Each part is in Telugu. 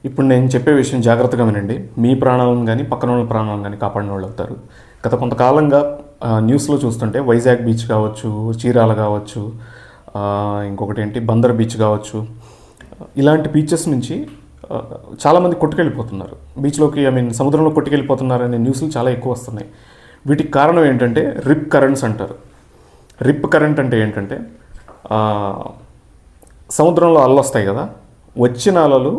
ఇప్పుడు నేను చెప్పే విషయం జాగ్రత్తగా వినండి. మీ ప్రాణాలను కానీ పక్కన వాళ్ళ ప్రాణాలను కానీ కాపాడిన వాళ్ళు అవుతారు. గత కొంతకాలంగా న్యూస్లో చూస్తుంటే వైజాగ్ బీచ్ కావచ్చు, చీరాల కావచ్చు, ఇంకొకటి ఏంటి బందర్ బీచ్ కావచ్చు, ఇలాంటి బీచెస్ నుంచి చాలామంది కొట్టుకెళ్ళిపోతున్నారు. బీచ్లోకి సముద్రంలో కొట్టుకెళ్ళిపోతున్నారనే న్యూస్లు చాలా ఎక్కువ వస్తున్నాయి. వీటికి కారణం ఏంటంటే రిప్ కరెంట్స్ అంటారు. రిప్ కరెంట్ అంటే ఏంటంటే సముద్రంలో అలలు వస్తాయి కదా, వచ్చిన అలలు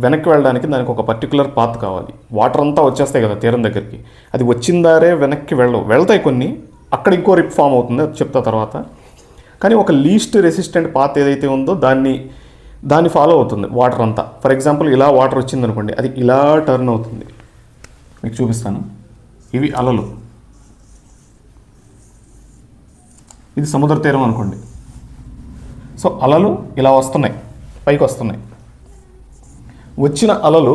వెనక్కి వెళ్ళడానికి దానికి ఒక పర్టికులర్ పాత్ కావాలి. వాటర్ అంతా వచ్చేస్తాయి కదా తీరం దగ్గరికి, అది వచ్చిందారే వెనక్కి వెళ్తాయి కొన్ని, అక్కడ ఇంకో రిప్ ఫామ్ అవుతుంది, అది చెప్తా తర్వాత. కానీ ఒక లీస్ట్ రెసిస్టెంట్ పాత్ ఏదైతే ఉందో దాన్ని ఫాలో అవుతుంది వాటర్ అంతా. ఫర్ ఎగ్జాంపుల్ ఇలా వాటర్ వచ్చింది అనుకోండి, అది ఇలా టర్న్ అవుతుంది. మీకు చూపిస్తాను. ఇవి అలలు, ఇది సముద్ర తీరం అనుకోండి. సో అలలు ఇలా వస్తున్నాయి, పైకి వస్తున్నాయి. వచ్చిన అలలు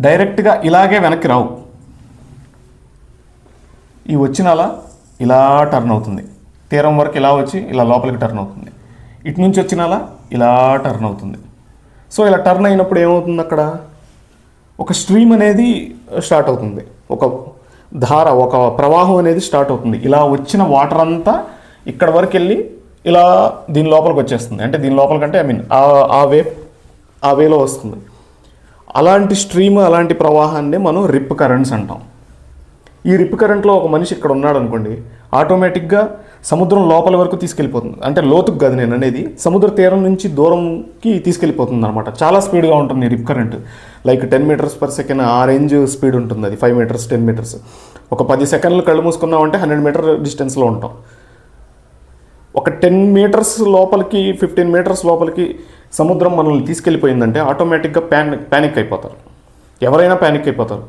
డైరెక్ట్గా ఇలాగే వెనక్కి రావు. ఈ వచ్చిన అల ఇలా టర్న్ అవుతుంది, తీరం వరకు ఇలా వచ్చి ఇలా లోపలికి టర్న్ అవుతుంది. ఇటు నుంచి వచ్చిన అల ఇలా టర్న్ అవుతుంది. సో ఇలా టర్న్ అయినప్పుడు ఏమవుతుంది, అక్కడ ఒక స్ట్రీమ్ అనేది స్టార్ట్ అవుతుంది, ఒక ధార, ఒక ప్రవాహం అనేది స్టార్ట్ అవుతుంది. ఇలా వచ్చిన వాటర్ అంతా ఇక్కడ వరకు వెళ్ళి ఇలా దీని లోపలికి వచ్చేస్తుంది. అంటే దీని లోపలికంటే ఆ వేలో వస్తుంది. అలాంటి స్ట్రీమ్, అలాంటి ప్రవాహాన్ని మనం రిప్ కరెంట్స్ అంటాం. ఈ రిప్ కరెంట్లో ఒక మనిషి ఇక్కడ ఉన్నాడు అనుకోండి, ఆటోమేటిక్గా సముద్రం లోపల వరకు తీసుకెళ్ళిపోతుంది. అంటే లోతుకు కాదు నేను అనేది, సముద్ర తీరం నుంచి దూరంకి తీసుకెళ్ళిపోతుంది అనమాట. చాలా స్పీడ్గా ఉంటుంది rip current. Like 10 meters per second ఆ రేంజ్ స్పీడ్ ఉంటుంది. అది 5 meters 10 meters. ఒక 10 seconds కళ్ళు మూసుకున్నామంటే 100 meter డిస్టెన్స్లో ఉంటాం. ఒక 10 meters లోపలికి 15 meters లోపలికి సముద్రం మనల్ని తీసుకెళ్ళిపోయిందంటే ఆటోమేటిక్గా ప్యానిక్ అయిపోతారు. ఎవరైనా ప్యానిక్ అయిపోతారు.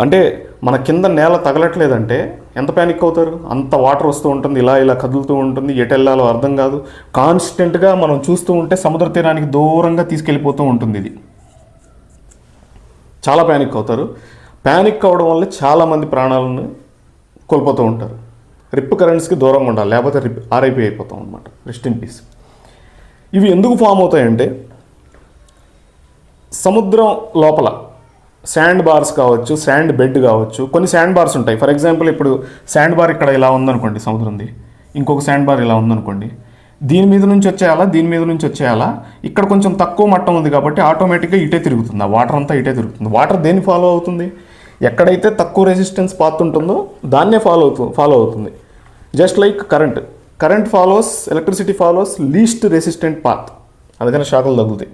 అంటే మన కింద నేల తగలట్లేదంటే ఎంత ప్యానిక్ అవుతారు. అంత వాటర్ వస్తూ ఉంటుంది, ఇలా ఇలా కదులుతూ ఉంటుంది, ఎటు వెళ్ళాలో అర్థం కాదు. కాన్స్టెంట్గా మనం చూస్తూ ఉంటే సముద్ర తీరానికి దూరంగా తీసుకెళ్ళిపోతూ ఉంటుంది. ఇది చాలా ప్యానిక్ అవుతారు. ప్యానిక్ అవడం వల్ల చాలామంది ప్రాణాలను కోల్పోతూ ఉంటారు. రిప్ కరెంట్స్కి దూరంగా ఉండాలి, లేకపోతే ఆర్ఐపి అయిపోతాం అనమాట. Rest in peace. ఇవి ఎందుకు ఫామ్ అవుతాయంటే సముద్రం లోపల శాండ్ బార్స్ కావచ్చు, శాండ్ బెడ్ కావచ్చు, కొన్ని శాండ్ బార్స్ ఉంటాయి. ఫర్ ఎగ్జాంపుల్ ఇప్పుడు శాండ్ బార్ ఇక్కడ ఇలా ఉందనుకోండి, సముద్రంది, ఇంకొక శాండ్ బార్ ఇలా ఉందనుకోండి, దీని మీద నుంచి వచ్చేయాలా, దీని మీద నుంచి వచ్చేయాలా, ఇక్కడ కొంచెం తక్కువ మట్టం ఉంది కాబట్టి ఆటోమేటిక్గా ఇటే తిరుగుతుంది. ఆ వాటర్ అంతా ఇటే తిరుగుతుంది. వాటర్ దేన్ని ఫాలో అవుతుంది, ఎక్కడైతే తక్కువ రెసిస్టెన్స్ పాత్ ఉంటుందో దాన్నే ఫాలో అవుతుంది. Just like current follows, electricity follows least resistant path. అందుకని షాకులు తగ్గుతాయి.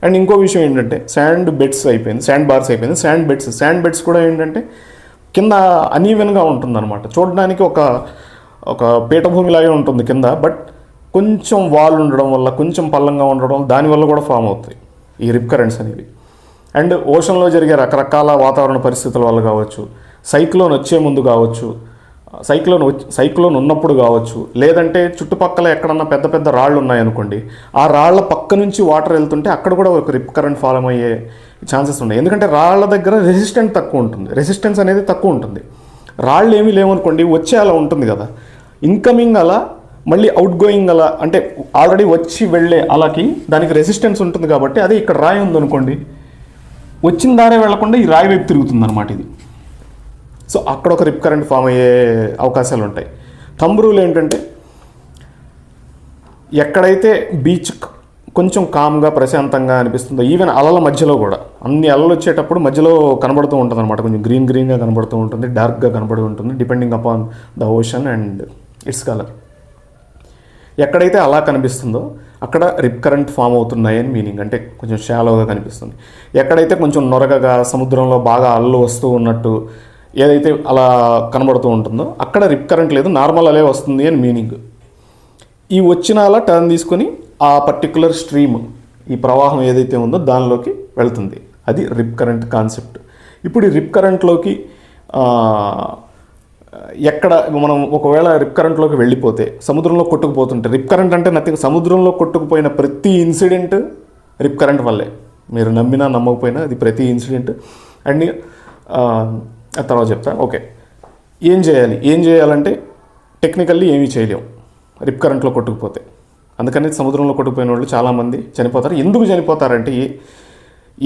అండ్ ఇంకో విషయం ఏంటంటే శాండ్ బెడ్స్ అయిపోయింది, శాండ్ బార్స్ అయిపోయింది, శాండ్ బెడ్స్ కూడా ఏంటంటే కింద అనీవెన్గా ఉంటుందన్నమాట. చూడడానికి ఒక పీఠభూమిలాగే ఉంటుంది కింద, బట్ కొంచెం వాల్ ఉండడం వల్ల, కొంచెం పల్లంగా ఉండడం, దానివల్ల కూడా ఫామ్ అవుతాయి ఈ రిప్ కరెంట్స్ అనేవి. అండ్ ఓషన్లో జరిగే రకరకాల వాతావరణ పరిస్థితుల వల్ల కావచ్చు, సైక్లోన్ వచ్చే ముందు కావచ్చు, సైక్లోన్ ఉన్నప్పుడు కావచ్చు, లేదంటే చుట్టుపక్కల ఎక్కడన్నా పెద్ద పెద్ద రాళ్ళు ఉన్నాయనుకోండి, ఆ రాళ్ల పక్క నుంచి వాటర్ వెళ్తుంటే అక్కడ కూడా ఒక రిప్ కరెంట్ ఫామ్ అయ్యే ఛాన్సెస్ ఉన్నాయి. ఎందుకంటే రాళ్ల దగ్గర రెసిస్టెన్స్ అనేది తక్కువ ఉంటుంది. రాళ్ళు ఏమీ లేవనుకోండి, వచ్చే అలా ఉంటుంది కదా, ఇన్కమింగ్ అలా మళ్ళీ అవుట్ గోయింగ్ అలా, అంటే ఆల్రెడీ వచ్చి వెళ్ళే అలాకి దానికి రెసిస్టెన్స్ ఉంటుంది కాబట్టి, అదే ఇక్కడ రాయి ఉందనుకోండి, వచ్చిన దారే వెళ్లకుండా ఈ రాయి వైపు తిరుగుతుంది అనమాట ఇది. సో అక్కడ ఒక రిప్ కరెంట్ ఫామ్ అయ్యే అవకాశాలు ఉంటాయి. థంబ్ రూల్ ఏంటంటే ఎక్కడైతే బీచ్ కొంచెం కామ్గా ప్రశాంతంగా అనిపిస్తుందో, ఈవెన్ అలల మధ్యలో కూడా, అన్ని అలలు వచ్చేటప్పుడు మధ్యలో కనబడుతూ ఉంటుంది అనమాట, కొంచెం గ్రీన్గా కనబడుతూ ఉంటుంది, డార్క్గా కనబడుతూ ఉంటుంది, depending upon the ocean and it's colour. ఎక్కడైతే అలా కనిపిస్తుందో అక్కడ రిప్ కరెంట్ ఫామ్ అవుతున్నాయని మీనింగ్. అంటే కొంచెం షాలోగా కనిపిస్తుంది. ఎక్కడైతే కొంచెం నొరగగా సముద్రంలో బాగా అలలు వస్తూ ఉన్నట్టు ఏదైతే అలా కనబడుతూ ఉంటుందో అక్కడ రిప్ కరెంట్ లేదు, నార్మల్ అలే వస్తుంది అని మీనింగ్. ఈ వచ్చిన అలా టర్న్ తీసుకొని ఆ పర్టికులర్ స్ట్రీమ్, ఈ ప్రవాహం ఏదైతే ఉందో దానిలోకి వెళ్తుంది. అది రిప్ కరెంట్ కాన్సెప్ట్. ఇప్పుడు ఈ రిప్ కరెంట్లోకి ఎక్కడ మనం ఒకవేళ రిప్ కరెంట్లోకి వెళ్ళిపోతే, సముద్రంలో కొట్టుకుపోతుంటే, రిప్ కరెంట్ అంటే నథింగ్, సముద్రంలో కొట్టుకుపోయిన ప్రతి ఇన్సిడెంట్ రిప్ కరెంట్ వల్లే. మీరు నమ్మినా నమ్మకపోయినా అది ప్రతి ఇన్సిడెంట్. అండ్ ఆ తర్వాత చెప్తా. ఓకే, ఏం చేయాలంటే టెక్నికల్లీ ఏమీ చేయలేం రిప్ కరెంట్లో కొట్టుకుపోతే. అందుకని సముద్రంలో కొట్టుకుపోయిన వాళ్ళు చాలామంది చనిపోతారు. ఎందుకు చనిపోతారంటే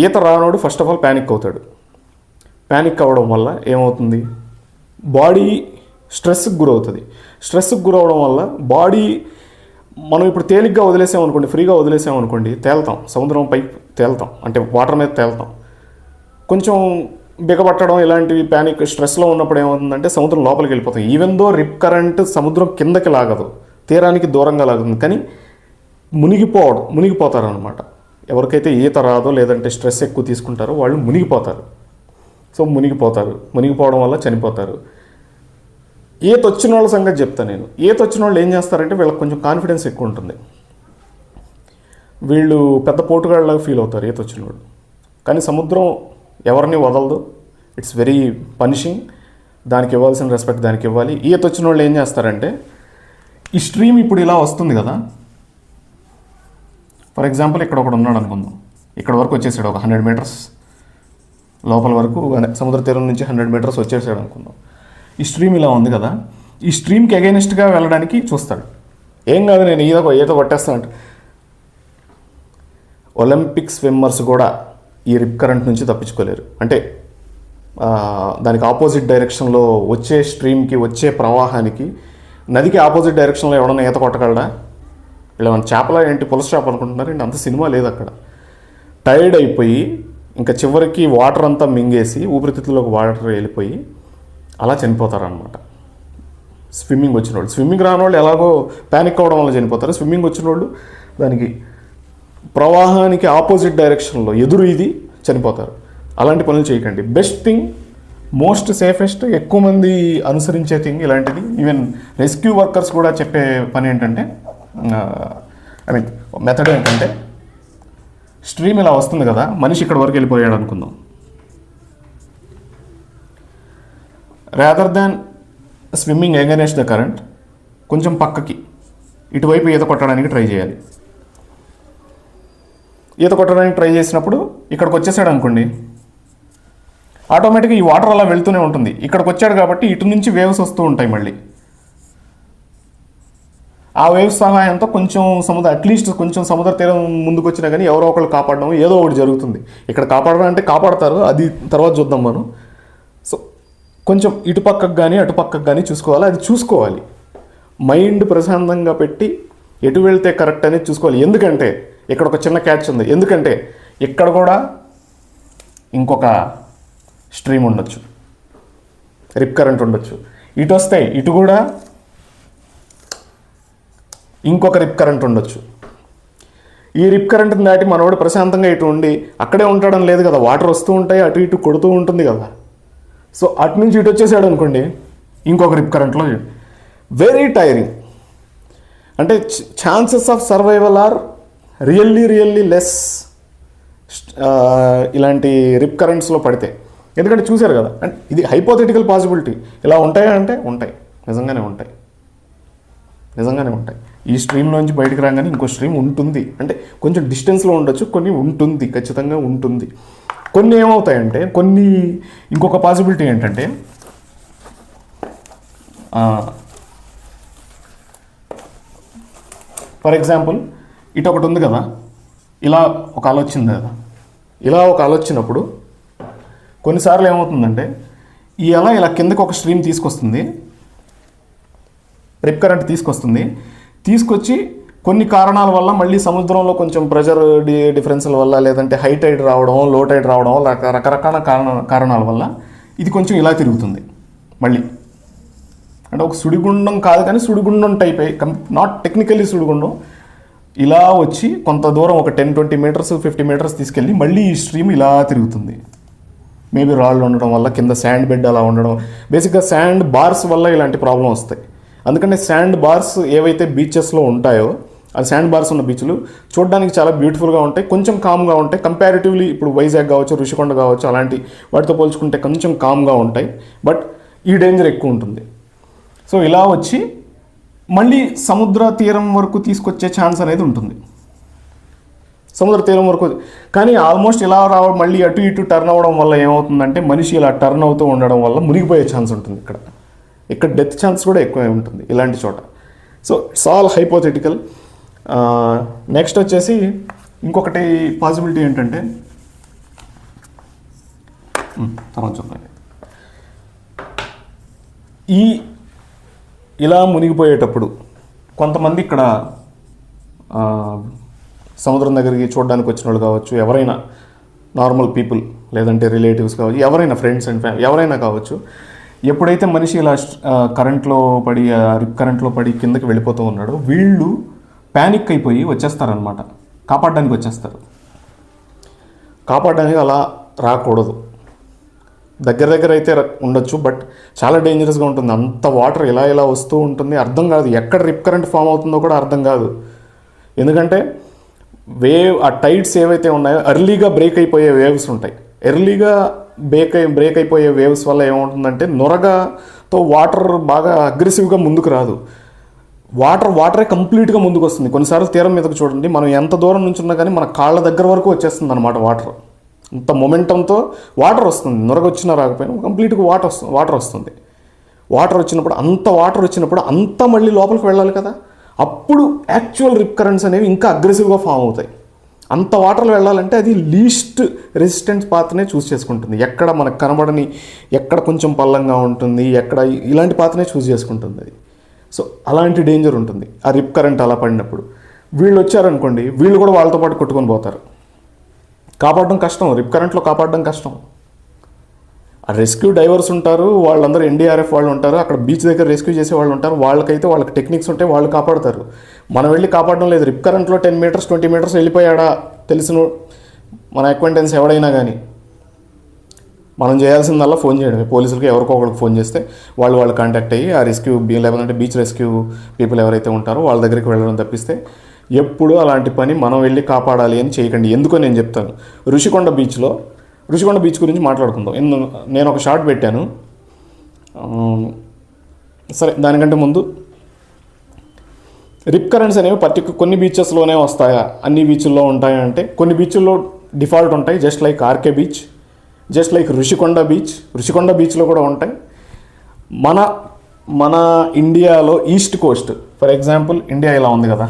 ఈత రానోడు ఫస్ట్ ఆఫ్ ఆల్ ప్యానిక్ అవుతాడు. ప్యానిక్ అవ్వడం వల్ల ఏమవుతుంది, బాడీ స్ట్రెస్కి గురవుతుంది. స్ట్రెస్కి గురవడం వల్ల బాడీ, మనం ఇప్పుడు తేలిగ్గా వదిలేసామనుకోండి, ఫ్రీగా వదిలేసామనుకోండి, తేలుతాం, సముద్రం పై తేలుతాం, అంటే వాటర్ మీద తేలుతాం. కొంచెం బిగబట్టడం ఇలాంటివి ప్యానిక్ స్ట్రెస్లో ఉన్నప్పుడు ఏమవుతుందంటే సముద్రం లోపలికి వెళ్ళిపోతాం. ఈవెన్ దో రిప్ కరెంట్ సముద్రం కిందకి లాగదు, తీరానికి దూరంగా లాగుతుంది, కానీ మునిగిపోతారనమాట. ఎవరికైతే ఈత రాదో లేదంటే స్ట్రెస్ ఎక్కువ తీసుకుంటారో వాళ్ళు మునిగిపోతారు. సో మునిగిపోవడం వల్ల చనిపోతారు. ఈత వచ్చిన వాళ్ళ సంగతి చెప్తాను నేను. ఈత వచ్చిన వాళ్ళు ఏం చేస్తారంటే వీళ్ళకి కొంచెం కాన్ఫిడెన్స్ ఎక్కువ ఉంటుంది, వీళ్ళు పెద్ద పోటుగాళ్ళలాగా ఫీల్ అవుతారు ఈత వచ్చిన వాళ్ళు. కానీ సముద్రం ఎవరిని వదలదు, ఇట్స్ వెరీ పనిషింగ్. దానికి ఇవ్వాల్సిన రెస్పెక్ట్ దానికి ఇవ్వాలి. ఈత వచ్చిన వాళ్ళు ఏం చేస్తారంటే, ఈ స్ట్రీమ్ ఇప్పుడు ఇలా వస్తుంది కదా, ఫర్ ఎగ్జాంపుల్ ఇక్కడ ఒకడు ఉన్నాడు అనుకుందాం, ఇక్కడ వరకు వచ్చేసాడు, ఒక 100 మీటర్స్ లోపల వరకు, సముద్ర తీరం నుంచి 100 మీటర్స్ వచ్చేసాడు అనుకుందాం. ఈ స్ట్రీమ్ ఇలా ఉంది కదా, ఈ స్ట్రీమ్కి అగైనెస్ట్గా వెళ్ళడానికి చూస్తాడు. ఏం కాదు, నేను ఈత కొట్టేస్తానంట. ఒలింపిక్ స్విమ్మర్స్ కూడా ఈ రిప్ కరెంట్ నుంచి తప్పించుకోలేరు. అంటే దానికి ఆపోజిట్ డైరెక్షన్లో వచ్చే స్ట్రీమ్కి, వచ్చే ప్రవాహానికి, నదికి ఆపోజిట్ డైరెక్షన్లో ఎవడన్నా ఈత కొట్టగలడా? ఇలా మన చేపల ఏంటి పులస చేప అనుకుంటున్నారు ఏంటి, అంత సినిమా లేదు అక్కడ. టైర్డ్ అయిపోయి ఇంకా చివరికి వాటర్ అంతా మింగేసి ఊపిరితిత్తుల్లోకి వాటర్ వెళ్ళిపోయి అలా చనిపోతారనమాట. స్విమ్మింగ్ వచ్చిన వాళ్ళు, స్విమ్మింగ్ రాని వాళ్ళు ఎలాగో ప్యానిక్ అవ్వడం వల్ల చనిపోతారు. స్విమ్మింగ్ వచ్చిన వాళ్ళు దానికి ప్రవాహానికి ఆపోజిట్ డైరెక్షన్లో ఎదురు ఇది చనిపోతారు. అలాంటి పనులు చేయకండి. బెస్ట్ థింగ్, మోస్ట్ సేఫెస్ట్, ఎక్కువ మంది అనుసరించే థింగ్ ఇలాంటిది. ఈవెన్ రెస్క్యూ వర్కర్స్ కూడా చెప్పే పని ఏంటంటే, మెథడ్ ఏంటంటే, స్ట్రీమ్ ఇలా వస్తుంది కదా, మనిషి ఇక్కడ వరకు వెళ్ళిపోయాడు అనుకుందాం. Rather than swimming against the current, కొంచెం పక్కకి ఇటువైపు ఈత కొట్టడానికి ట్రై చేయాలి. ఈత కొట్టడానికి ట్రై చేసినప్పుడు ఇక్కడికి వచ్చేసాడు అనుకోండి, ఆటోమేటిక్గా ఈ వాటర్ అలా వెళ్తూనే ఉంటుంది. ఇక్కడికి వచ్చాడు కాబట్టి ఇటు నుంచి వేవ్స్ వస్తూ ఉంటాయి. మళ్ళీ ఆ వేవ్స్ సహాయంతో కొంచెం అట్లీస్ట్ కొంచెం సముద్ర తీరం ముందుకు వచ్చినా కానీ ఎవరో ఒకళ్ళు కాపాడడం ఏదో ఒకటి జరుగుతుంది. ఇక్కడ కాపాడడం అంటే కాపాడతారు, అది తర్వాత చూద్దాం మనం. సో కొంచెం ఇటుపక్కకు కానీ అటుపక్కకు కానీ చూసుకోవాలి. అది చూసుకోవాలి, మైండ్ ప్రశాంతంగా పెట్టి ఎటు వెళ్తే కరెక్ట్ అనేది చూసుకోవాలి. ఎందుకంటే ఇక్కడ ఒక చిన్న క్యాచ్ ఉంది. ఎందుకంటే ఇక్కడ కూడా ఇంకొక స్ట్రీమ్ ఉండొచ్చు, రిప్ కరెంట్ ఉండొచ్చు. ఇటు వస్తే ఇటు కూడా ఇంకొక రిప్ కరెంట్ ఉండొచ్చు. ఈ రిప్ కరెంట్ని దాటి మనవాడు ప్రశాంతంగా ఇటు ఉండి అక్కడే ఉండడం లేదు కదా, వాటర్ వస్తూ ఉంటాయి, అటు ఇటు కొడుతూ ఉంటుంది కదా. సో అటు నుంచి ఇటు వచ్చేసాడు అనుకోండి, ఇంకొక రిప్ కరెంట్లో వెరీ టైరింగ్. అంటే chances of survival are really less ఇలాంటి రిప్ కరెంట్స్లో పడితే. ఎందుకంటే చూశారు కదా, అంటే ఇది హైపోథెటికల్ పాసిబిలిటీ. ఇలా ఉంటాయా అంటే ఉంటాయి, నిజంగానే ఉంటాయి. ఈ స్ట్రీమ్లోంచి బయటకు రాగానే ఇంకో స్ట్రీమ్ ఉంటుంది, అంటే కొంచెం డిస్టెన్స్లో ఉండొచ్చు, కొన్ని ఉంటుంది, ఖచ్చితంగా ఉంటుంది. కొన్ని ఏమవుతాయంటే, ఇంకొక పాసిబిలిటీ ఏంటంటే, ఫర్ ఎగ్జాంపుల్ ఇటు ఒకటి ఉంది కదా, ఇలా ఒక అల వచ్చింది కదా, ఇలా ఒక అల వచ్చినప్పుడు కొన్నిసార్లు ఏమవుతుందంటే, ఈ అల ఇలా కిందకి ఒక స్ట్రీమ్ తీసుకొస్తుంది, రిప్ కరెంట్ తీసుకొచ్చి కొన్ని కారణాల వల్ల మళ్ళీ సముద్రంలో కొంచెం ప్రెషర్ డిఫరెన్స్ల వల్ల, లేదంటే హై టైడ్ రావడం, లో టైడ్ రావడం, రకరకాల కారణాల వల్ల ఇది కొంచెం ఇలా తిరుగుతుంది మళ్ళీ. అంటే ఒక సుడిగుండం కాదు కానీ సుడిగుండం టైప్, నాట్ టెక్నికల్లీ సుడిగుండం, ఇలా వచ్చి కొంత దూరం ఒక 10-20 మీటర్స్ 50 మీటర్స్ తీసుకెళ్ళి మళ్ళీ ఈ స్ట్రీమ్ ఇలా తిరుగుతుంది. మేబీ రాళ్ళు ఉండడం వల్ల, కింద శాండ్ బెడ్ అలా ఉండడం, బేసిక్గా శాండ్ బార్స్ వల్ల ఇలాంటి ప్రాబ్లం వస్తాయి. అందుకని శాండ్ బార్స్ ఏవైతే బీచెస్లో ఉంటాయో, ఆ శాండ్ బార్స్ ఉన్న బీచ్లు చూడడానికి చాలా బ్యూటిఫుల్గా ఉంటాయి, కొంచెం కామ్గా ఉంటాయి. కంపారిటివ్లీ ఇప్పుడు వైజాగ్ కావచ్చు, ఋషికొండ కావచ్చు, అలాంటి వాటితో పోల్చుకుంటే కొంచెం కామ్గా ఉంటాయి. బట్ ఈ డేంజర్ ఎక్కువ ఉంటుంది. సో ఇలా వచ్చి మళ్ళీ సముద్ర తీరం వరకు తీసుకొచ్చే ఛాన్స్ అనేది ఉంటుంది, సముద్ర తీరం వరకు. కానీ ఆల్మోస్ట్ ఇలా రావడం, మళ్ళీ అటు ఇటు టర్న్ అవ్వడం వల్ల ఏమవుతుందంటే, మనిషి ఇలా టర్న్ అవుతూ ఉండడం వల్ల మునిగిపోయే ఛాన్స్ ఉంటుంది. ఇక్కడ డెత్ ఛాన్స్ కూడా ఎక్కువ ఉంటుంది ఇలాంటి చోట. So it's all hypothetical. Next వచ్చేసి ఇంకొకటి పాసిబిలిటీ ఏంటంటే తర్వాత చూద్దాం. ఇలా మునిగిపోయేటప్పుడు కొంతమంది ఇక్కడ సముద్రం దగ్గరికి చూడడానికి వచ్చిన వాళ్ళు కావచ్చు, ఎవరైనా నార్మల్ పీపుల్ లేదంటే రిలేటివ్స్ కావచ్చు, ఎవరైనా ఫ్రెండ్స్ అండ్ ఫ్యామిలీ ఎవరైనా కావచ్చు, ఎప్పుడైతే మనిషి ఇలా కరెంట్లో పడి రిప్ కరెంట్లో పడి కిందకి వెళ్ళిపోతూ ఉన్నాడో వీళ్ళు ప్యానిక్ అయిపోయి వచ్చేస్తారనమాట, కాపాడడానికి వచ్చేస్తారు. కాపాడడానికి అలా రాకూడదు. దగ్గర అయితే ఉండొచ్చు, బట్ చాలా డేంజరస్గా ఉంటుంది. అంత వాటర్ ఇలా వస్తూ ఉంటుంది, అర్థం కాదు ఎక్కడ రిప్ కరెంట్ ఫామ్ అవుతుందో కూడా అర్థం కాదు. ఎందుకంటే ఆ టైడ్స్ ఏవైతే ఉన్నాయో ఎర్లీగా బ్రేక్ అయిపోయే వేవ్స్ ఉంటాయి. ఎర్లీగా బ్రేక్ అయిపోయే వేవ్స్ వల్ల ఏమవుతుందంటే నొరగతో వాటర్ బాగా అగ్రెసివ్గా ముందుకు రాదు. వాటరే కంప్లీట్గా ముందుకు వస్తుంది. కొన్నిసార్లు తీరం మీదకు చూడండి, మనం ఎంత దూరం నుంచి ఉన్నా కానీ మన కాళ్ళ దగ్గర వరకు వచ్చేస్తుంది అనమాట వాటర్. అంత మొమెంటంతో వాటర్ వస్తుంది, నొరగ వచ్చినా రాకపోయినా కంప్లీట్గా వాటర్ వస్తుంది. వాటర్ వచ్చినప్పుడు అంత మళ్ళీ లోపలికి వెళ్ళాలి కదా, అప్పుడు యాక్చువల్ రిప్ కరెంట్స్ అనేవి ఇంకా అగ్రెసివ్గా ఫామ్ అవుతాయి. అంత వాటర్లో వెళ్ళాలంటే అది లీస్ట్ రెసిస్టెన్స్ పాత్నే చూస్ చేసుకుంటుంది. ఎక్కడ మనకు కనబడని, ఎక్కడ కొంచెం పల్లంగా ఉంటుంది, ఎక్కడ ఇలాంటి పాత్నే చూస్ చేసుకుంటుంది అది. సో అలాంటి డేంజర్ ఉంటుంది ఆ రిప్ కరెంట్ అలా పడినప్పుడు. వీళ్ళు వచ్చారనుకోండి, వీళ్ళు కూడా వాళ్ళతో పాటు కొట్టుకొని పోతారు. కాపాడడం కష్టం, రిప్ కరెంట్లో కాపాడడం కష్టం. ఆ రెస్క్యూ డైవర్స్ ఉంటారు, వాళ్ళందరూ ఎన్డీఆర్ఎఫ్ వాళ్ళు ఉంటారు, అక్కడ బీచ్ దగ్గర రెస్క్యూ చేసే వాళ్ళు ఉంటారు. వాళ్ళకి టెక్నిక్స్ ఉంటాయి, వాళ్ళు కాపాడతారు. మనం వెళ్ళి కాపాడడం లేదు. రిప్ కరెంట్లో 10 మీటర్స్ 20 మీటర్స్ వెళ్ళిపోయాడా తెలిసిన మన అక్వైంటెన్స్ ఎవడైనా కానీ మనం చేయాల్సిందల్లా ఫోన్ చేయడమే. పోలీసులకి ఎవరికో ఒకరికి ఫోన్ చేస్తే వాళ్ళు కాంటాక్ట్ అయ్యి ఆ రెస్క్యూ లేకపోతే బీచ్ రెస్క్యూ పీపుల్ ఎవరైతే ఉంటారో వాళ్ళ దగ్గరికి వెళ్ళడం తప్పిస్తే ఎప్పుడు అలాంటి పని మనం వెళ్ళి కాపాడాలి అని చేయకండి. ఎందుకో నేను చెప్తాను. ఋషికొండ బీచ్ గురించి మాట్లాడుకుందాం. నేను ఒక షార్ట్ పెట్టాను. సరే, దానికంటే ముందు రిప్ కరెంట్స్ అనేవి కొన్ని బీచెస్లోనే వస్తాయా, అన్ని బీచ్ల్లో ఉంటాయా అంటే కొన్ని బీచ్ల్లో డిఫాల్ట్ ఉంటాయి. Just like RK beach, just like Rushikonda బీచ్లో కూడా ఉంటాయి. మన ఇండియాలో east coast, for example India ఇలా ఉంది కదా,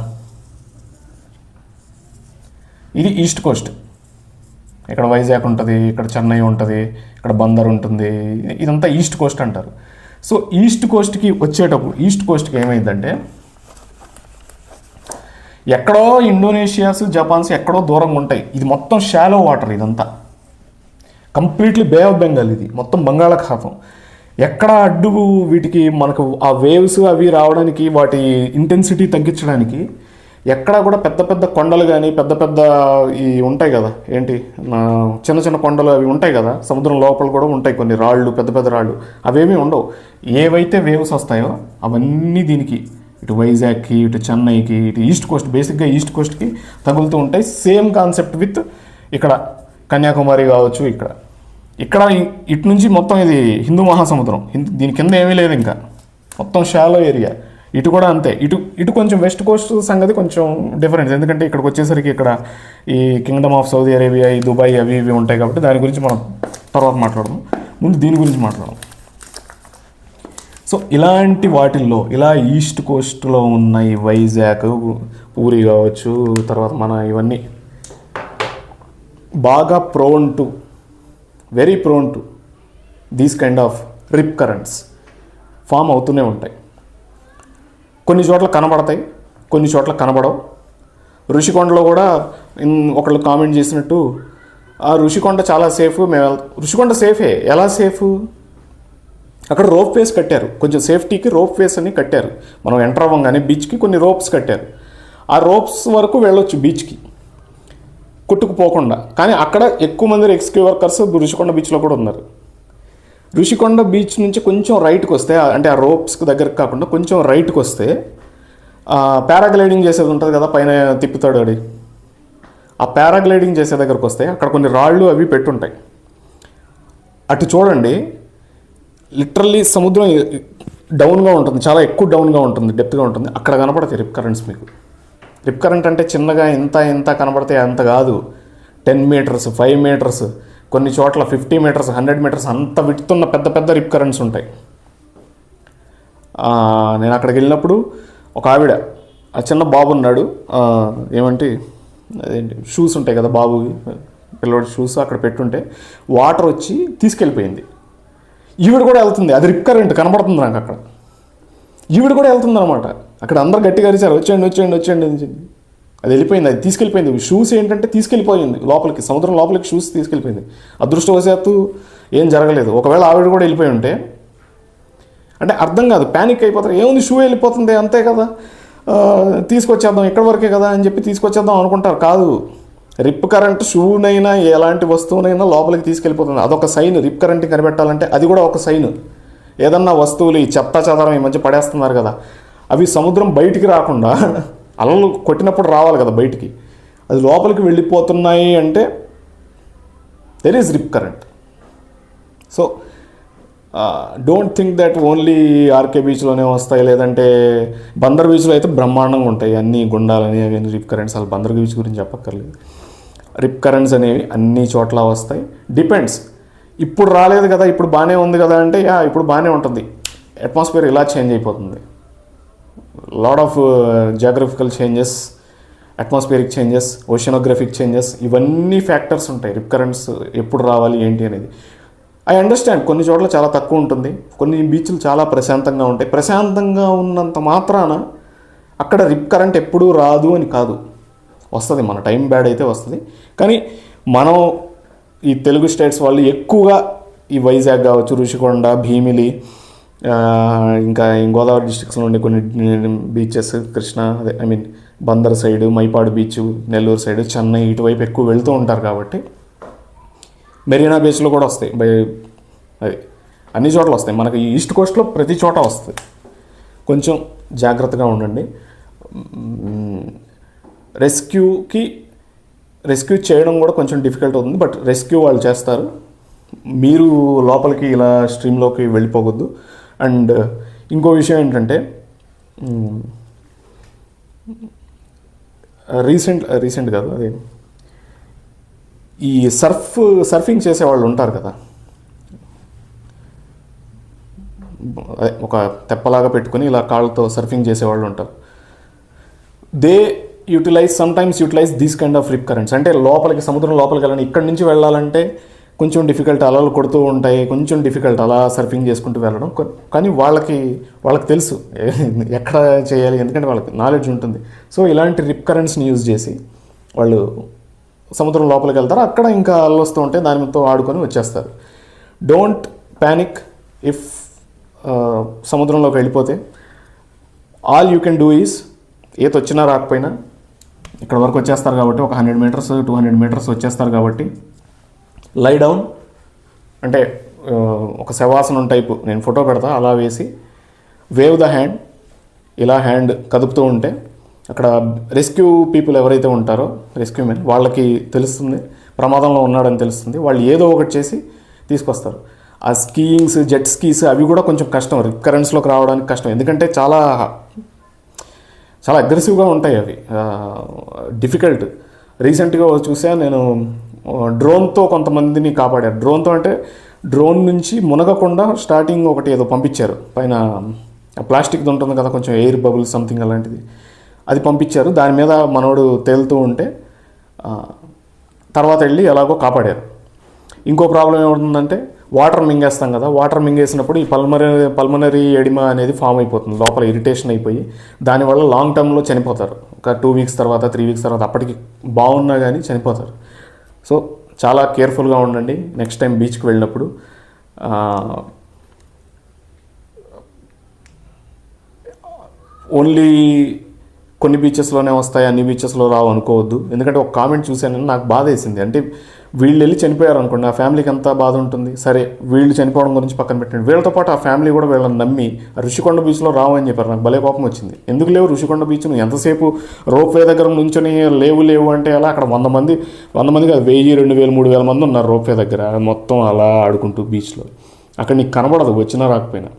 ఇది ఈస్ట్ కోస్ట్. ఇక్కడ వైజాగ్ ఉంటుంది, ఇక్కడ చెన్నై ఉంటుంది, ఇక్కడ బందర్ ఉంటుంది, ఇదంతా ఈస్ట్ కోస్ట్ అంటారు. సో ఈస్ట్ కోస్ట్కి ఏమైందంటే ఎక్కడో ఇండోనేషియాస్, జపాన్స్ ఎక్కడో దూరంగా ఉంటాయి. ఇది మొత్తం షాలో వాటర్, ఇదంతా కంప్లీట్లీ బే ఆఫ్ బెంగాల్, ఇది మొత్తం బంగాళాఖాతం. ఎక్కడ అడ్డు వీటికి మనకు ఆ వేవ్స్ అవి రావడానికి, వాటి ఇంటెన్సిటీ తగ్గించడానికి ఎక్కడ కూడా పెద్ద కొండలు కానీ పెద్ద ఈ ఉంటాయి కదా, చిన్న కొండలు అవి ఉంటాయి కదా, సముద్రం లోపల కూడా ఉంటాయి కొన్ని రాళ్ళు, పెద్ద రాళ్ళు, అవేమీ ఉండవు. ఏవైతే వేవ్స్ వస్తాయో అవన్నీ దీనికి ఇటు వైజాగ్కి, ఇటు చెన్నైకి, ఇటు ఈస్ట్ కోస్ట్, బేసిక్గా ఈస్ట్ కోస్ట్కి తగులుతూ ఉంటాయి. సేమ్ కాన్సెప్ట్ విత్ ఇక్కడ కన్యాకుమారి కావచ్చు. ఇక్కడ ఇటు నుంచి మొత్తం ఇది హిందూ మహాసముద్రం, దీని కింద ఏమీ లేదు, ఇంకా మొత్తం షాలో ఏరియా. ఇటు కూడా అంతే. ఇటు కొంచెం వెస్ట్ కోస్ట్ సంగతి కొంచెం డిఫరెన్స్, ఎందుకంటే ఇక్కడికి వచ్చేసరికి ఇక్కడ ఈ కింగ్డమ్ ఆఫ్ సౌదీ అరేబియా, ఈ దుబాయ్ అవి ఇవి ఉంటాయి కాబట్టి దాని గురించి మనం తర్వాత మాట్లాడదాం. ముందు దీని గురించి మాట్లాడదాం. సో ఇలాంటి వాటిల్లో ఇలా ఈస్ట్ కోస్ట్లో ఉన్న ఈ వైజాగ్, పూరి కావచ్చు, తర్వాత మన ఇవన్నీ బాగా very prone to these kind of rip currents form అవుతూనే ఉంటాయి. కొన్ని చోట్ల కనబడతాయి, కొన్ని చోట్ల కనబడవు. ఋషికొండలో కూడా ఒకళ్ళు కామెంట్ చేసినట్టు ఆ ఋషికొండ చాలా సేఫ్, ఋషికొండ సేఫే. ఎలా సేఫ్? అక్కడ రోప్ వేస్ కట్టారు, కొంచెం సేఫ్టీకి రోప్ వేస్ అని కట్టారు. మనం ఎంటర్ అవ్వగానే బీచ్కి కొన్ని రోప్స్ కట్టారు. ఆ రోప్స్ వరకు వెళ్ళొచ్చు బీచ్కి కొట్టుకుపోకుండా. కానీ అక్కడ ఎక్కువ మంది రెస్క్యూ వర్కర్స్ ఋషికొండ బీచ్లో కూడా ఉన్నారు. ఋషికొండ బీచ్ నుంచి కొంచెం రైట్కి వస్తే, అంటే ఆ రోప్స్కి దగ్గరకు కాకుండా కొంచెం రైట్కి వస్తే పారాగ్లైడింగ్ చేసేది ఉంటుంది కదా, పైన తిప్పుతాడు అది. ఆ పారాగ్లైడింగ్ చేసే దగ్గరకు వస్తే అక్కడ కొన్ని రాళ్ళు అవి పెట్టుంటాయి. అటు చూడండి, లిటరల్లీ సముద్రం డౌన్గా ఉంటుంది, చాలా ఎక్కువ డౌన్గా ఉంటుంది, డెప్త్గా ఉంటుంది. అక్కడ కనపడతాయి రిప్ కరెంట్స్ మీకు. రిప్ కరెంట్ అంటే చిన్నగా ఇంత కనబడతాయి అంత కాదు. 10 మీటర్స్, 5 మీటర్స్, కొన్ని చోట్ల 50 మీటర్స్, 100 మీటర్స్ అంత విడుతున్న పెద్ద రిప్ కరెంట్స్ ఉంటాయి. నేను అక్కడికి వెళ్ళినప్పుడు ఒక ఆవిడ ఆ చిన్న బాబు ఉన్నాడు, ఏమంటే అదేంటి షూస్ ఉంటాయి కదా బాబు పిల్లవాడి షూస్ అక్కడ పెట్టుంటే వాటర్ వచ్చి తీసుకెళ్ళిపోయింది. ఈవిడ కూడా వెళ్తుంది, అది రిప్ కరెంట్ కనబడుతుంది నాకు అక్కడ. ఈవిడ కూడా వెళ్తుంది అనమాట. అక్కడ అందరు గట్టిగా అరిచారు, వచ్చేయండి వచ్చేయండి వచ్చేయండి అని చెప్పి. అది వెళ్ళిపోయింది, అది తీసుకెళ్ళిపోయింది. షూస్ ఏంటంటే తీసుకెళ్ళిపోయింది లోపలికి, సముద్రం లోపలికి షూస్ తీసుకెళ్ళిపోయింది. అదృష్టవశాత్తు ఏం జరగలేదు. ఒకవేళ ఆవిడ కూడా వెళ్ళిపోయి ఉంటే అంటే అర్థం కాదు, ప్యానిక్ అయిపోతారు. ఏముంది షూ వెళ్ళిపోతుంది అంతే కదా, తీసుకొచ్చేద్దాం ఇక్కడ వరకే కదా అని చెప్పి తీసుకొచ్చేద్దాం అనుకుంటారు. కాదు, రిప్ కరెంట్ షూనైనా ఎలాంటి వస్తువునైనా లోపలికి తీసుకెళ్ళిపోతుంది. అదొక సైన్. రిప్ కరెంట్ని కనిపెట్టాలంటే అది కూడా ఒక సైన్. ఏదన్నా వస్తువులు ఈ చెత్త చెదరం ఈ మధ్య పడేస్తున్నారు కదా, అవి సముద్రం బయటికి రాకుండా అలలు కొట్టినప్పుడు రావాలి కదా బయటికి, అది లోపలికి వెళ్ళిపోతున్నాయి అంటే there is rip current. So don't think that only RK బీచ్లోనే వస్తాయి, లేదంటే బందర్ బీచ్లో అయితే బ్రహ్మాండంగా ఉంటాయి అన్ని గుండాలని అవి రిప్ కరెంట్స్. అసలు బందర్ బీచ్ గురించి చెప్పక్కర్లేదు. రిప్ కరెంట్స్ అనేవి అన్ని చోట్ల వస్తాయి. డిపెండ్స్. ఇప్పుడు రాలేదు కదా, ఇప్పుడు బాగానే ఉంది కదా అంటే ఇప్పుడు బాగానే ఉంటుంది. అట్మాస్ఫియర్ ఇలా చేంజ్ అయిపోతుంది. Lot of geographical changes, atmospheric changes, oceanographic changes, ఇవన్నీ ఫ్యాక్టర్స్ ఉంటాయి రిప్ కరెంట్స్ ఎప్పుడు రావాలి ఏంటి అనేది. ఐ అండర్స్టాండ్ కొన్ని చోట్ల చాలా తక్కువ ఉంటుంది, కొన్ని బీచ్లు చాలా ప్రశాంతంగా ఉంటాయి. ప్రశాంతంగా ఉన్నంత మాత్రాన అక్కడ రిప్ కరెంట్ ఎప్పుడూ రాదు అని కాదు, వస్తుంది. మన టైం బ్యాడ్ అయితే వస్తుంది. కానీ మనం ఈ తెలుగు స్టేట్స్ వాళ్ళు ఎక్కువగా ఈ వైజాగ్ కావచ్చు, ఋషికొండ, భీమిలి, ఇంకా గోదావరి డిస్ట్రిక్ట్స్లో ఉండే కొన్ని బీచెస్, కృష్ణ అదే I mean Bandar side, Mypadu beach, Nellore side, Chennai ఇటువైపు ఎక్కువ వెళ్తూ ఉంటారు కాబట్టి మెరీనా బీచ్లో కూడా వస్తాయి. అది అన్ని చోట్ల వస్తాయి. మనకి ఈస్ట్ కోస్ట్లో ప్రతి చోట వస్తాయి. కొంచెం జాగ్రత్తగా ఉండండి. రెస్క్యూ చేయడం కూడా కొంచెం డిఫికల్ట్ అవుతుంది, బట్ రెస్క్యూ వాళ్ళు చేస్తారు. మీరు లోపలికి ఇలా స్ట్రీమ్లోకి వెళ్ళిపోవద్దు. అండ్ ఇంకో విషయం ఏంటంటే రీసెంట్ కాదు, అదే ఈ సర్ఫింగ్ చేసేవాళ్ళు ఉంటారు కదా, ఒక తెప్పలాగా పెట్టుకుని ఇలా కాళ్ళతో సర్ఫింగ్ చేసేవాళ్ళు ఉంటారు. They sometimes utilise these kind of rip currents. అంటే లోపలికి సముద్రం లోపలికి వెళ్ళాలి, ఇక్కడి నుంచి వెళ్ళాలంటే కొంచెం డిఫికల్ట్, అలలు కొడుతూ ఉంటాయి, కొంచెం డిఫికల్ట్ అలా సర్ఫింగ్ చేసుకుంటూ వెళ్ళడం. కానీ వాళ్ళకి తెలుసు ఎక్కడ చేయాలి, ఎందుకంటే వాళ్ళకి నాలెడ్జ్ ఉంటుంది. సో ఇలాంటి రిప్ కరెంట్స్ని యూజ్ చేసి వాళ్ళు సముద్రం లోపలికి వెళ్తారు. అక్కడ ఇంకా అలలు వస్తూ ఉంటే దానితో ఆడుకొని వచ్చేస్తారు. డోంట్ ప్యానిక్ ఇఫ్ సముద్రంలోకి వెళ్ళిపోతే. All you can do is, ఈత వచ్చినా రాకపోయినా ఇక్కడ వరకు వచ్చేస్తారు కాబట్టి, ఒక 100 మీటర్స్ 200 మీటర్స్ వచ్చేస్తారు కాబట్టి లై డౌన్ అంటే ఒక శవాసనం టైపు నేను ఫోటో పెడతా, అలా వేసి వేవ్ ద హ్యాండ్, ఇలా హ్యాండ్ కదుపుతూ ఉంటే అక్కడ రెస్క్యూ పీపుల్ ఎవరైతే ఉంటారో, రెస్క్యూ మెన్, వాళ్ళకి తెలుస్తుంది ప్రమాదంలో ఉన్నాడని తెలుస్తుంది. వాళ్ళు ఏదో ఒకటి చేసి తీసుకొస్తారు. ఆ స్కీయింగ్స్, జెట్ స్కీస్ అవి కూడా కొంచెం కష్టం, రిప్ కరెంట్స్లోకి రావడానికి కష్టం. ఎందుకంటే చాలా అగ్రెసివ్గా ఉంటాయి అవి, డిఫికల్ట్. రీసెంట్గా చూసా నేను, డ్రోన్తో కొంతమందిని కాపాడారు. డ్రోన్తో అంటే డ్రోన్ నుంచి మునగకుండా స్టార్టింగ్ ఒకటి ఏదో పంపించారు, పైన ప్లాస్టిక్ది ఉంటుంది కదా కొంచెం ఎయిర్ బబుల్ సంథింగ్ అలాంటిది, అది పంపించారు. దాని మీద మనోడు తేలుతూ ఉంటే తర్వాత వెళ్ళి ఎలాగో కాపాడారు. ఇంకో ప్రాబ్లం ఏమవుతుందంటే వాటర్ మింగేస్తాం కదా, వాటర్ మింగేసినప్పుడు ఈ పల్మనరీ ఎడిమా అనేది ఫామ్ అయిపోతుంది, లోపల ఇరిటేషన్ అయిపోయి దానివల్ల లాంగ్ టర్మ్లో చనిపోతారు. ఒక 2 వీక్స్ తర్వాత 3 వీక్స్ తర్వాత, అప్పటికి బాగున్నా కానీ చనిపోతారు. సో చాలా కేర్ఫుల్గా ఉండండి నెక్స్ట్ టైం బీచ్కి వెళ్ళినప్పుడు. ఓన్లీ కొన్ని బీచెస్లోనే వస్తాయి, అన్ని బీచెస్లో రావు అనుకోవద్దు. ఎందుకంటే ఒక కామెంట్ చూశాను, నాకు బాధ వేసింది. అంటే వీళ్ళు వెళ్ళి చనిపోయారు అనుకోండి, ఆ ఫ్యామిలీకి అంతా బాధ ఉంటుంది. సరే వీళ్ళు చనిపోవడం గురించి పక్కన పెట్టండి, వీళ్ళతో పాటు ఆ ఫ్యామిలీ కూడా వీళ్ళని నమ్మి ఋషికొండ బీచ్లో రావు అని చెప్పారు. నాకు భలే కోపం వచ్చింది. ఎందుకు లేవు ఋషికొండ బీచ్? నువ్వు ఎంతసేపు రోప్ వే దగ్గర నుంచొని లేవు అంటే అలా అక్కడ 100 మంది కాదు, 1000, 2000, 3000 మంది ఉన్నారు రోప్ వే దగ్గర, మొత్తం అలా ఆడుకుంటూ బీచ్లో. అక్కడ నీకు కనబడదు వచ్చినా రాకపోయినా.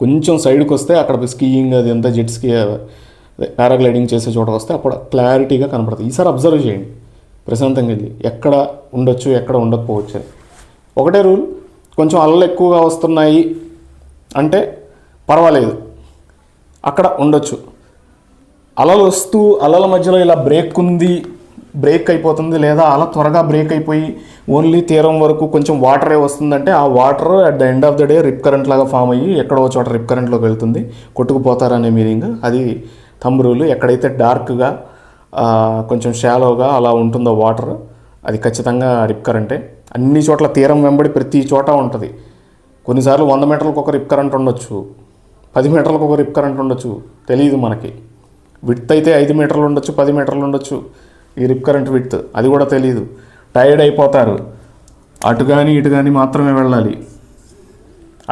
కొంచెం సైడ్కి వస్తే అక్కడ స్కీయింగ్ అది అంతా, జెట్ స్కీ, పారాగ్లైడింగ్ చేసే చోట వస్తే అప్పుడు క్లారిటీగా కనపడుతుంది. ఈసారి అబ్జర్వ్ చేయండి ప్రశాంతంగా వెళ్ళి, ఎక్కడ ఉండొచ్చు ఎక్కడ ఉండకపోవచ్చు అని. ఒకటే రూల్, కొంచెం అలలు ఎక్కువగా వస్తున్నాయి అంటే పర్వాలేదు, అక్కడ ఉండొచ్చు. అలలు వస్తూ అలల మధ్యలో ఇలా బ్రేక్ అయిపోతుంది, లేదా అల త్వరగా బ్రేక్ అయిపోయి ఓన్లీ తీరం వరకు కొంచెం వాటరే వస్తుందంటే ఆ water at the end of the day rip current లాగా ఫామ్ అయ్యి ఎక్కడో చోట రిప్ కరెంట్లోకి వెళ్తుంది, కొట్టుకుపోతారనే మీనింగ్. అది థంబ్ రూల్. ఎక్కడైతే డార్క్గా కొంచెం షాలోగా అలా ఉంటుందో వాటర్, అది ఖచ్చితంగా రిప్ కరెంటే. అన్ని చోట్ల తీరం వెంబడి ప్రతి చోట ఉంటుంది. కొన్నిసార్లు 100 మీటర్లకు ఒక రిప్ కరెంట్ ఉండొచ్చు, 10 మీటర్లకు ఒక రిప్ కరెంట్ ఉండొచ్చు, తెలియదు మనకి. విడ్త్ అయితే 5 మీటర్లు ఉండొచ్చు, 10 మీటర్లు ఉండొచ్చు ఈ రిప్ కరెంట్ విడ్త్, అది కూడా తెలియదు. టైర్డ్ అయిపోతారు, అటు కానీ ఇటు కానీ మాత్రమే వెళ్ళాలి.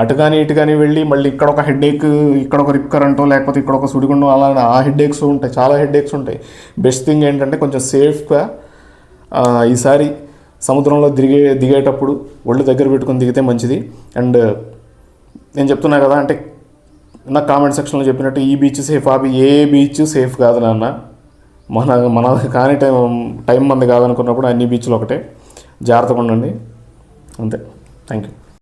అటు కానీ ఇటు కానీ వెళ్ళి మళ్ళీ ఇక్కడ ఒక హెడేక్, ఇక్కడ ఒక రిప్ కరెంటో లేకపోతే ఇక్కడ ఒక సుడిగుండం, అలా ఆ హెడేక్స్ ఉంటాయి, చాలా హెడేక్స్ ఉంటాయి. బెస్ట్ థింగ్ ఏంటంటే కొంచెం సేఫ్గా ఈసారి సముద్రంలో దిగేటప్పుడు ఒళ్ళు దగ్గర పెట్టుకొని దిగితే మంచిది. అండ్ నేను చెప్తున్నా కదా, అంటే నా కామెంట్ సెక్షన్లో చెప్పినట్టు ఈ బీచ్ సేఫ్, ఏ బీచ్ సేఫ్ కాదు నాన్న. మన కానీ టైం మంది కాదనుకున్నప్పుడు అన్ని బీచ్లు ఒకటే. జాగ్రత్తగా ఉండండి. అంతే. Thank you.